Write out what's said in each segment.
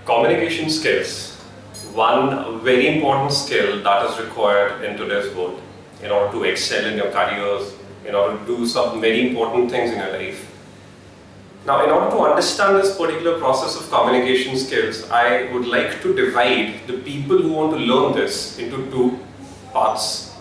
Communication skills, one very important skill that is required in today's world in order to excel in your careers, in order to do some very important things in your life. Now, in order to understand this particular process of communication skills, I would like to divide the people who want to learn this into two parts.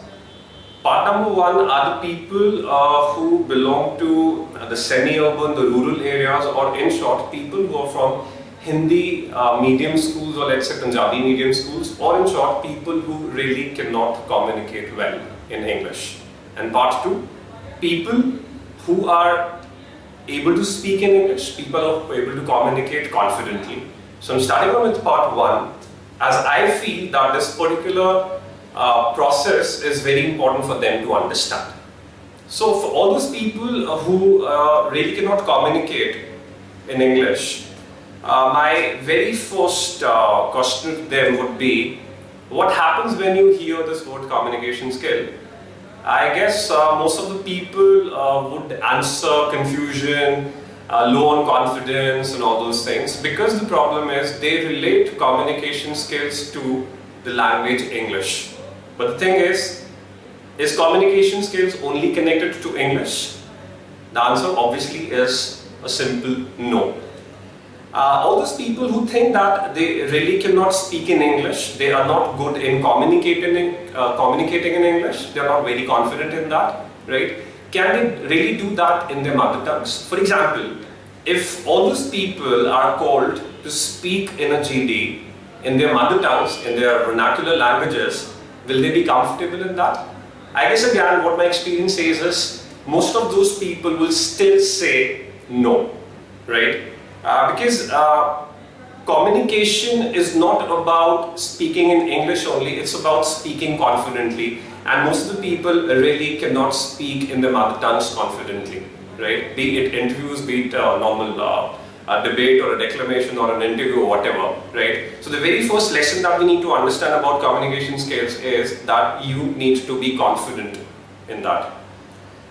Part number one are the people who belong to the semi-urban, the rural areas, or in short, people who are from Hindi medium schools, or let's say Punjabi medium schools, or in short, people who really cannot communicate well in English. And part two, people who are able to speak in English, people who are able to communicate confidently. So I'm starting on with part one, as I feel that this particular process is very important for them to understand. So for all those people who really cannot communicate in English, my very first question to them would be, what happens when you hear this word communication skill? I guess most of the people would answer confusion, low on confidence and all those things, because the problem is they relate communication skills to the language English. But the thing is communication skills only connected to English? The answer obviously is a simple no. All those people who think that they really cannot speak in English, they are not good in communicating in English, they are not very confident in that, right? Can they really do that in their mother tongues? For example, if all those people are called to speak in a GD in their mother tongues, in their vernacular languages, will they be comfortable in that? I guess again, what my experience says is, most of those people will still say no, right? Because communication is not about speaking in English only, it's about speaking confidently. And most of the people really cannot speak in their mother tongues confidently, right? Be it interviews, be it a normal debate or a declamation or an interview or whatever, right? So the very first lesson that we need to understand about communication skills is that you need to be confident in that.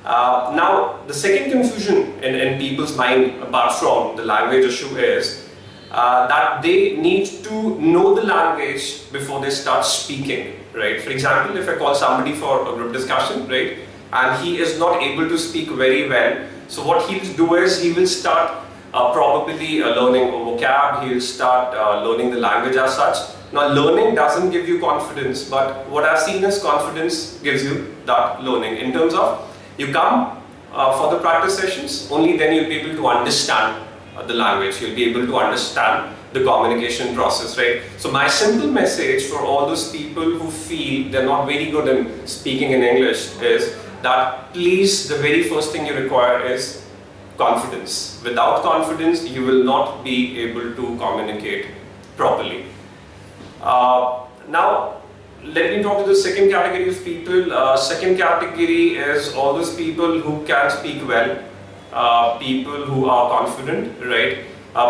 Now, the second confusion in people's mind, apart from the language issue, is that they need to know the language before they start speaking, right? For example, if I call somebody for a group discussion, right, and he is not able to speak very well, so what he will do is he will start probably learning a vocab, he will start learning the language as such. Now, learning doesn't give you confidence, but what I've seen is confidence gives you that learning in terms of you come for the practice sessions, only then you'll be able to understand the language, you'll be able to understand the communication process, right? So my simple message for all those people who feel they're not very good in speaking in English is that please, the very first thing you require is confidence. Without confidence, you will not be able to communicate properly. Now, let me talk to the second category of people. Second category is all those people who can speak well, people who are confident, right?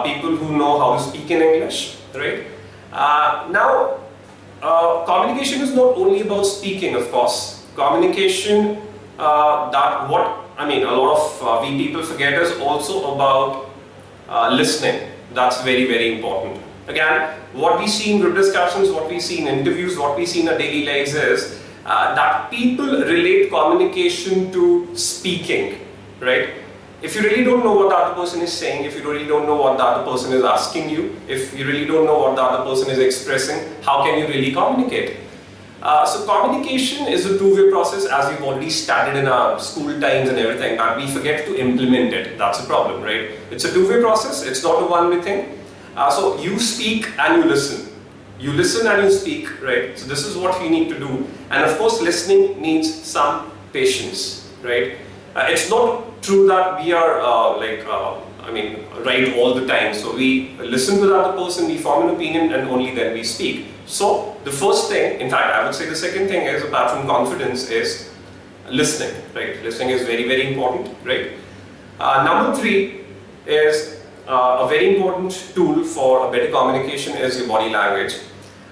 People who know how to speak in English, right? Now, communication is not only about speaking, of course. Communication, a lot of we people forget is also about listening. That's very, very important. Again, what we see in group discussions, what we see in interviews, what we see in our daily lives is that people relate communication to speaking, right? If you really don't know what the other person is saying, if you really don't know what the other person is asking you, if you really don't know what the other person is expressing, how can you really communicate? So communication is a two-way process, as we've already studied in our school times and everything, and we forget to implement it. That's a problem, right? It's a two-way process, it's not a one-way thing. So you speak and you listen. You listen and you speak, right? So this is what you need to do. And of course, listening needs some patience, right? It's not true that we are right all the time. So we listen to the other person, we form an opinion, and only then we speak. So the first thing, in fact, I would say the second thing is, apart from confidence, is listening, right? Listening is very, very important, right? Number three is a very important tool for a better communication is your body language.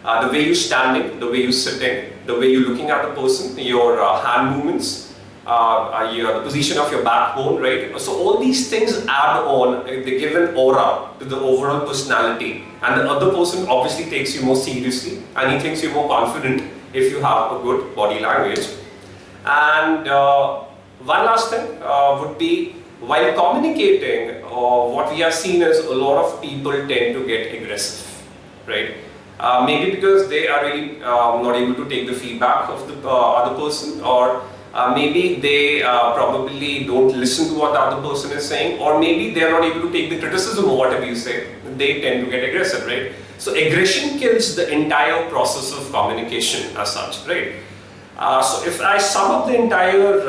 The way you're standing, the way you're sitting, the way you're looking at the person, your hand movements, the position of your backbone, right? So all these things add on, they give an aura to the overall personality, and the other person obviously takes you more seriously, and he thinks you're more confident if you have a good body language. And one last thing would be, while communicating, what we have seen is a lot of people tend to get aggressive, right? Maybe because they are really not able to take the feedback of the other person, or maybe they probably don't listen to what the other person is saying, or maybe they are not able to take the criticism of whatever you say. They tend to get aggressive, right? So aggression kills the entire process of communication as such, right? So if I sum up the entire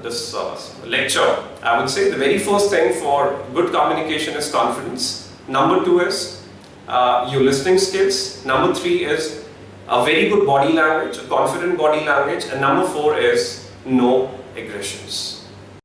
this lecture, I would say the very first thing for good communication is confidence. Number 2 is your listening skills. Number 3 is a very good body language, a confident body language. And number 4 is no aggressions.